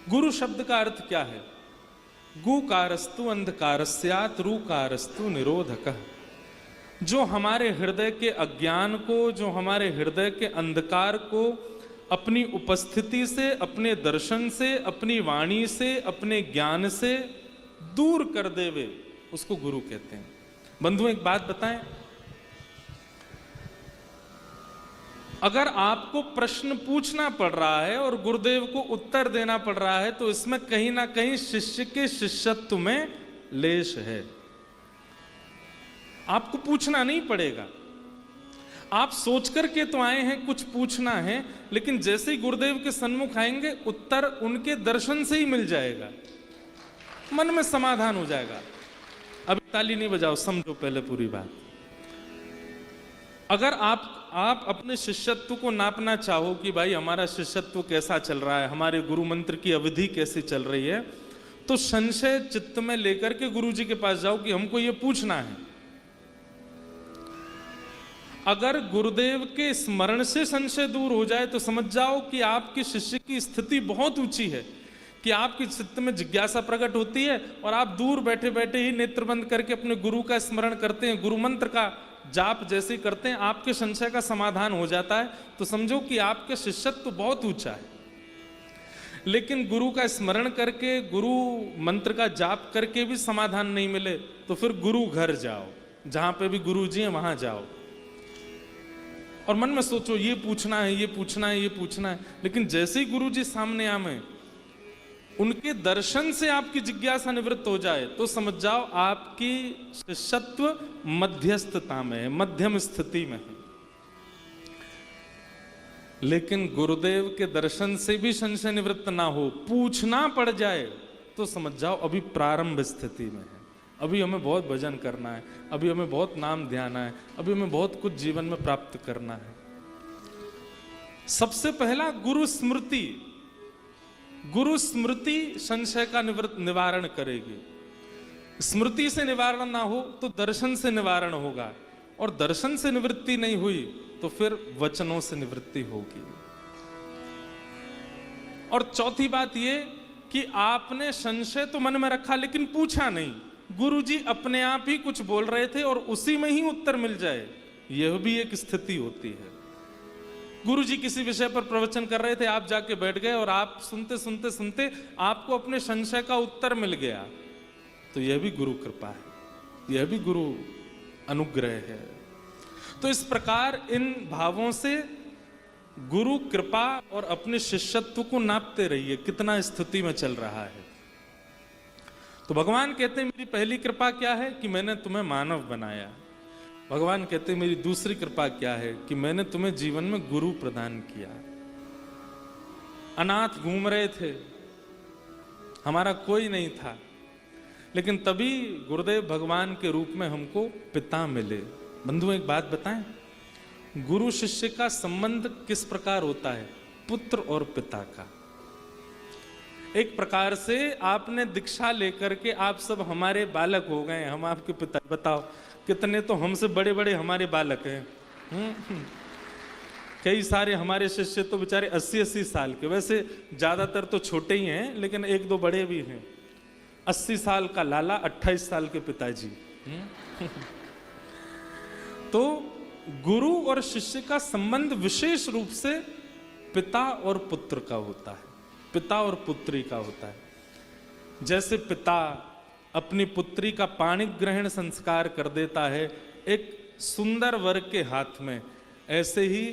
गुरु शब्द का अर्थ क्या है? गुकारस्तु अंधकारस्यात् रुकारस्तु निरोधकः। जो हमारे हृदय के अज्ञान को, जो हमारे हृदय के अंधकार को अपनी उपस्थिति से, अपने दर्शन से, अपनी वाणी से, अपने ज्ञान से दूर कर देवे, उसको गुरु कहते हैं। बंधु एक बात बताएं, अगर आपको प्रश्न पूछना पड़ रहा है और गुरुदेव को उत्तर देना पड़ रहा है, तो इसमें कहीं ना कहीं शिष्य के शिष्यत्व में लेश है। आपको पूछना नहीं पड़ेगा, आप सोच करके तो आए हैं कुछ पूछना है, लेकिन जैसे ही गुरुदेव के सन्मुख आएंगे उत्तर उनके दर्शन से ही मिल जाएगा, मन में समाधान हो जाएगा। अब ताली नहीं बजाओ, समझो पहले पूरी बात। अगर आप अपने शिष्यत्व को नापना चाहो कि भाई हमारा शिष्यत्व कैसा चल रहा है, हमारे गुरु मंत्र की अवधि कैसी चल रही है, तो संशय चित्त में लेकर के गुरु जी के पास जाओ कि हमको ये पूछना है। अगर गुरुदेव के स्मरण से संशय दूर हो जाए तो समझ जाओ कि आपके शिष्य की स्थिति बहुत ऊंची है, कि आपके चित्त में जिज्ञासा प्रकट होती है और आप दूर बैठे बैठे ही नेत्र बंद करके अपने गुरु का स्मरण करते हैं, गुरु मंत्र का जाप जैसे ही करते हैं, आपके संशय का समाधान हो जाता है, तो समझो कि आपके शिष्यत्व तो बहुत ऊंचा है। लेकिन गुरु का स्मरण करके, गुरु मंत्र का जाप करके भी समाधान नहीं मिले, तो फिर गुरु घर जाओ, जहां पे भी गुरु जी हैं वहां जाओ और मन में सोचो ये पूछना है, ये पूछना है, ये पूछना है। लेकिन जैसे ही गुरु जी सामने आवे, उनके दर्शन से आपकी जिज्ञासा निवृत्त हो जाए, तो समझ जाओ आपकी शिष्यत्व मध्यस्थता में है, मध्यम स्थिति में है। लेकिन गुरुदेव के दर्शन से भी संशय निवृत्त ना हो, पूछना पड़ जाए, तो समझ जाओ अभी प्रारंभ स्थिति में है, अभी हमें बहुत भजन करना है, अभी हमें बहुत नाम ध्यान है, अभी हमें बहुत कुछ जीवन में प्राप्त करना है। सबसे पहला गुरु स्मृति, गुरु स्मृति संशय का निवारण करेगी। स्मृति से निवारण ना हो तो दर्शन से निवारण होगा, और दर्शन से निवृत्ति नहीं हुई तो फिर वचनों से निवृत्ति होगी। और चौथी बात ये कि आपने संशय तो मन में रखा लेकिन पूछा नहीं, गुरुजी अपने आप ही कुछ बोल रहे थे और उसी में ही उत्तर मिल जाए, यह भी एक स्थिति होती है। गुरुजी किसी विषय पर प्रवचन कर रहे थे, आप जाके बैठ गए और आप सुनते सुनते सुनते आपको अपने संशय का उत्तर मिल गया, तो यह भी गुरु कृपा है, यह भी गुरु अनुग्रह है। तो इस प्रकार इन भावों से गुरु कृपा और अपने शिष्यत्व को नापते रहिए, कितना स्थिति में चल रहा है। तो भगवान कहते हैं मेरी पहली कृपा क्या है कि मैंने तुम्हें मानव बनाया। भगवान कहते हैं मेरी दूसरी कृपा क्या है कि मैंने तुम्हें जीवन में गुरु प्रदान किया। अनाथ घूम रहे थे, हमारा कोई नहीं था, लेकिन तभी गुरुदेव भगवान के रूप में हमको पिता मिले। बंधु एक बात बताएं, गुरु शिष्य का संबंध किस प्रकार होता है? पुत्र और पिता का। एक प्रकार से आपने दीक्षा लेकर के आप सब हमारे बालक हो गए, हम आपके पिता। बताओ कितने तो हमसे बड़े बड़े हमारे बालक हैं। कई सारे हमारे शिष्य तो बेचारे 80-80 साल के, वैसे ज्यादातर तो छोटे ही हैं, लेकिन एक दो बड़े भी हैं। 80 साल का लाला, 28 साल के पिताजी। तो गुरु और शिष्य का संबंध विशेष रूप से पिता और पुत्र का होता है, पिता और पुत्री का होता है। जैसे पिता अपनी पुत्री का पाणी ग्रहण संस्कार कर देता है एक सुंदर वर के हाथ में, ऐसे ही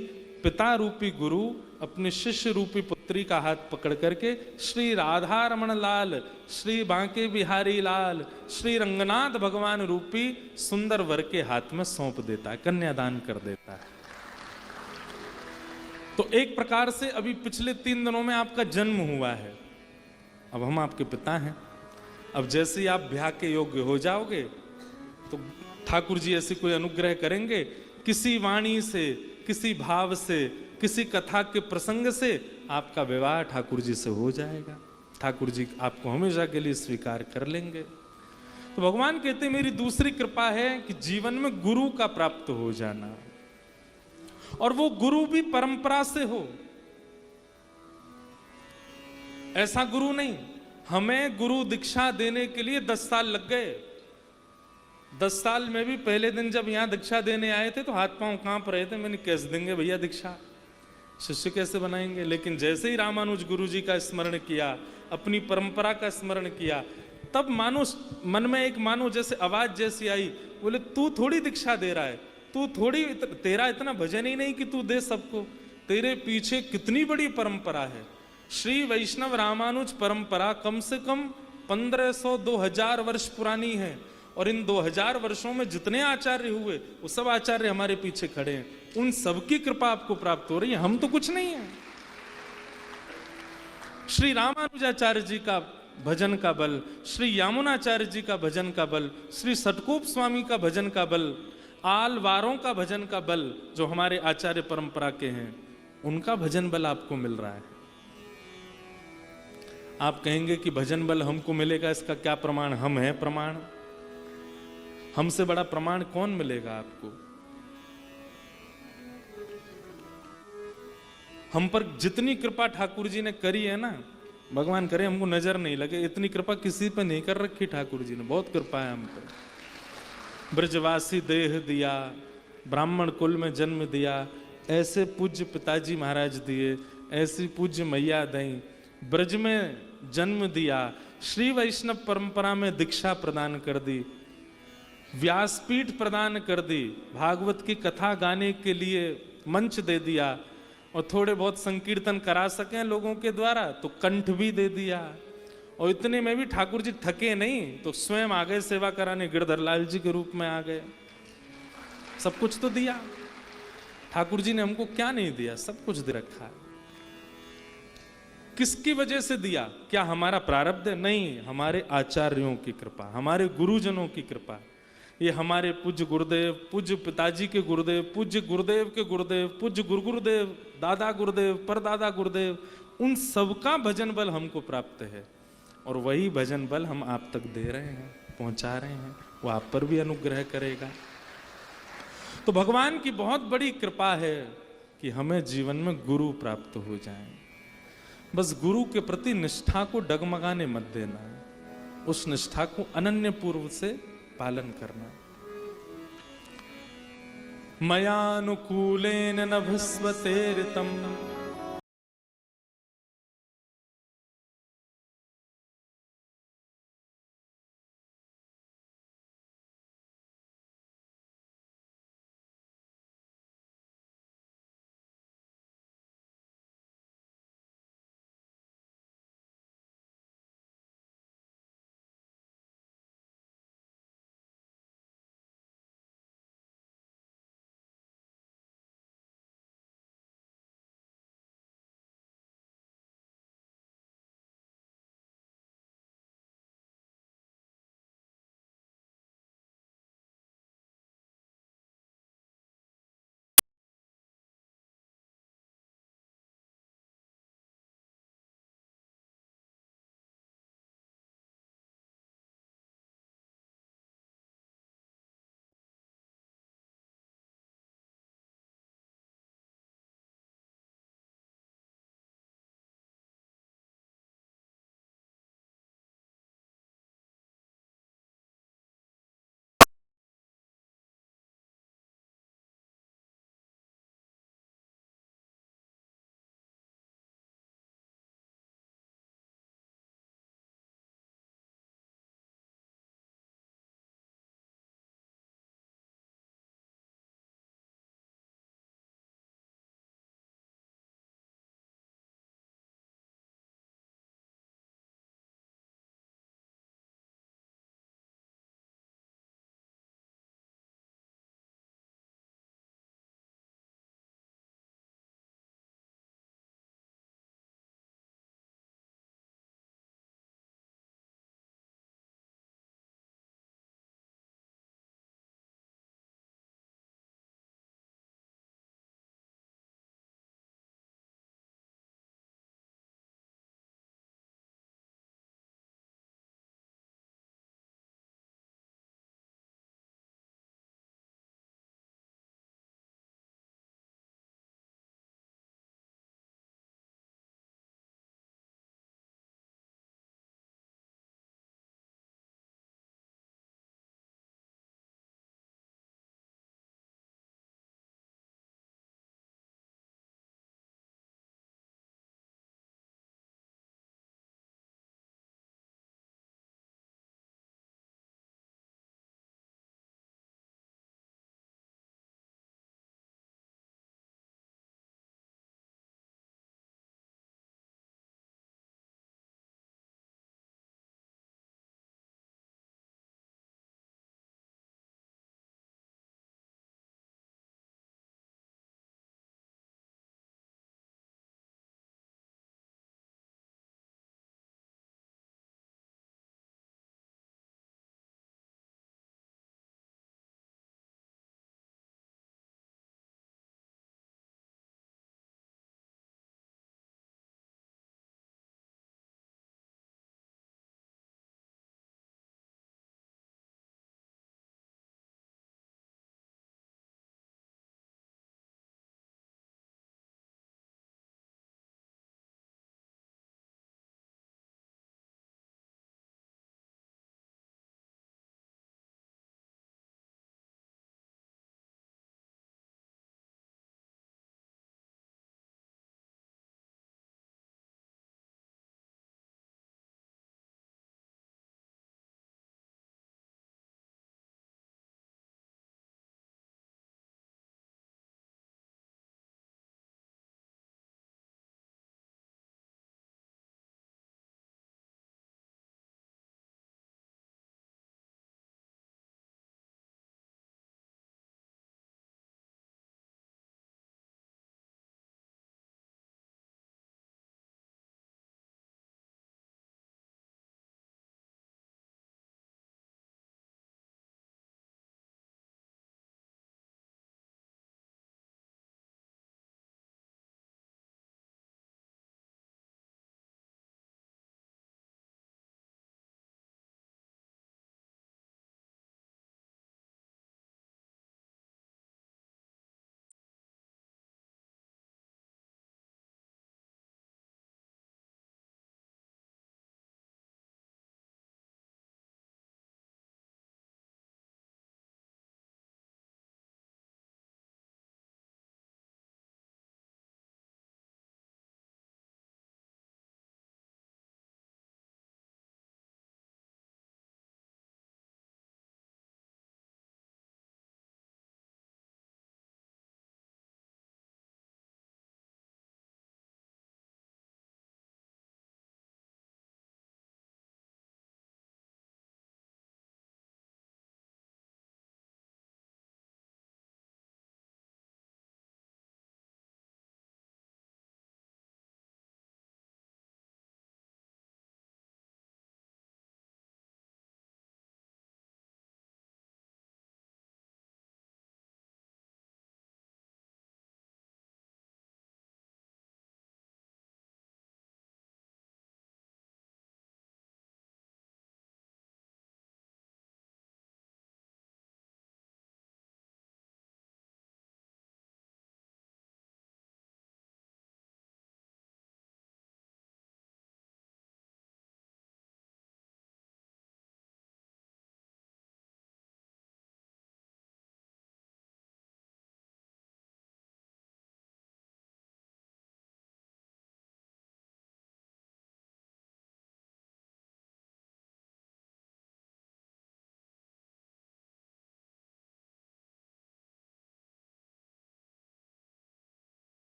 पिता रूपी गुरु अपने शिष्य रूपी पुत्री का हाथ पकड़ करके श्री राधा रमण लाल, श्री बांके बिहारी लाल, श्री रंगनाथ भगवान रूपी सुंदर वर के हाथ में सौंप देता है, कन्यादान कर देता है। तो एक प्रकार से अभी पिछले 3 दिनों में आपका जन्म हुआ है, अब हम आपके पिता हैं। अब जैसे ही आप ब्याह के योग्य हो जाओगे तो ठाकुर जी ऐसी कोई अनुग्रह करेंगे, किसी वाणी से, किसी भाव से, किसी कथा के प्रसंग से आपका विवाह ठाकुर जी से हो जाएगा। ठाकुर जी आपको हमेशा के लिए स्वीकार कर लेंगे। तो भगवान कहते हैं मेरी दूसरी कृपा है कि जीवन में गुरु का प्राप्त हो जाना, और वो गुरु भी परंपरा से हो। ऐसा गुरु नहीं। हमें गुरु दीक्षा देने के लिए 10 साल लग गए। 10 साल में भी पहले दिन जब यहाँ दीक्षा देने आए थे तो हाथ पांव कांप रहे थे, मैंने कैसे देंगे भैया दीक्षा, शिष्य कैसे बनाएंगे। लेकिन जैसे ही रामानुज गुरु जी का स्मरण किया, अपनी परंपरा का स्मरण किया, तब मानो मन में एक मानो जैसे आवाज जैसी आई, बोले तू थोड़ी दीक्षा दे रहा है, तू थोड़ी, तेरा इतना भजन ही नहीं कि तू दे सबको, तेरे पीछे कितनी बड़ी परंपरा है। श्री वैष्णव रामानुज परंपरा कम से कम 1500-2000 वर्ष पुरानी है, और इन 2000 वर्षों में जितने आचार्य हुए वो सब आचार्य हमारे पीछे खड़े हैं, उन सबकी कृपा आपको प्राप्त हो रही है, हम तो कुछ नहीं है। श्री रामानुजाचार्य जी का भजन का बल, श्री यामुनाचार्य जी का भजन का बल, श्री सटकोप स्वामी का भजन का बल, आलवारों का भजन का बल, जो हमारे आचार्य परंपरा के हैं, उनका भजन बल आपको मिल रहा है। आप कहेंगे कि भजन बल हमको मिलेगा, इसका क्या प्रमाण? हम हैं प्रमाण। हमसे बड़ा प्रमाण कौन मिलेगा आपको? हम पर जितनी कृपा ठाकुर जी ने करी है ना, भगवान करे हमको नजर नहीं लगे, इतनी कृपा किसी पे नहीं कर रखी ठाकुर जी ने। बहुत कृपा है हम पर। ब्रजवासी देह दिया, ब्राह्मण कुल में जन्म दिया, ऐसे पूज्य पिताजी महाराज दिए, ऐसी पूज्य मैया दई, ब्रज में जन्म दिया, श्री वैष्णव परंपरा में दीक्षा प्रदान कर दी, व्यासपीठ प्रदान कर दी, भागवत की कथा गाने के लिए मंच दे दिया, और थोड़े बहुत संकीर्तन करा सकें लोगों के द्वारा तो कंठ भी दे दिया। और इतने में भी ठाकुर जी थके नहीं तो स्वयं आ गए सेवा कराने, गिरधर लाल जी के रूप में आ गए। सब कुछ तो दिया ठाकुर जी ने, हमको क्या नहीं दिया? सब कुछ दे रखा है। किसकी वजह से दिया? क्या हमारा प्रारब्ध है? नहीं, हमारे आचार्यों की कृपा, हमारे गुरुजनों की कृपा। ये हमारे पूज्य गुरुदेव, पूज्य पिताजी के गुरुदेव, पूज्य गुरुदेव के गुरुदेव, पूज्य गुरुदेव, दादा गुरुदेव, परदादा गुरुदेव, उन सबका भजन बल हमको प्राप्त है, और वही भजन बल हम आप तक दे रहे हैं, पहुंचा रहे हैं। वो आप पर भी अनुग्रह करेगा। तो भगवान की बहुत बड़ी कृपा है कि हमें जीवन में गुरु प्राप्त हो जाए। बस गुरु के प्रति निष्ठा को डगमगाने मत देना, उस निष्ठा को अनन्य पूर्व से पालन करना। मयानुकूलेन नभस्वते ऋतम्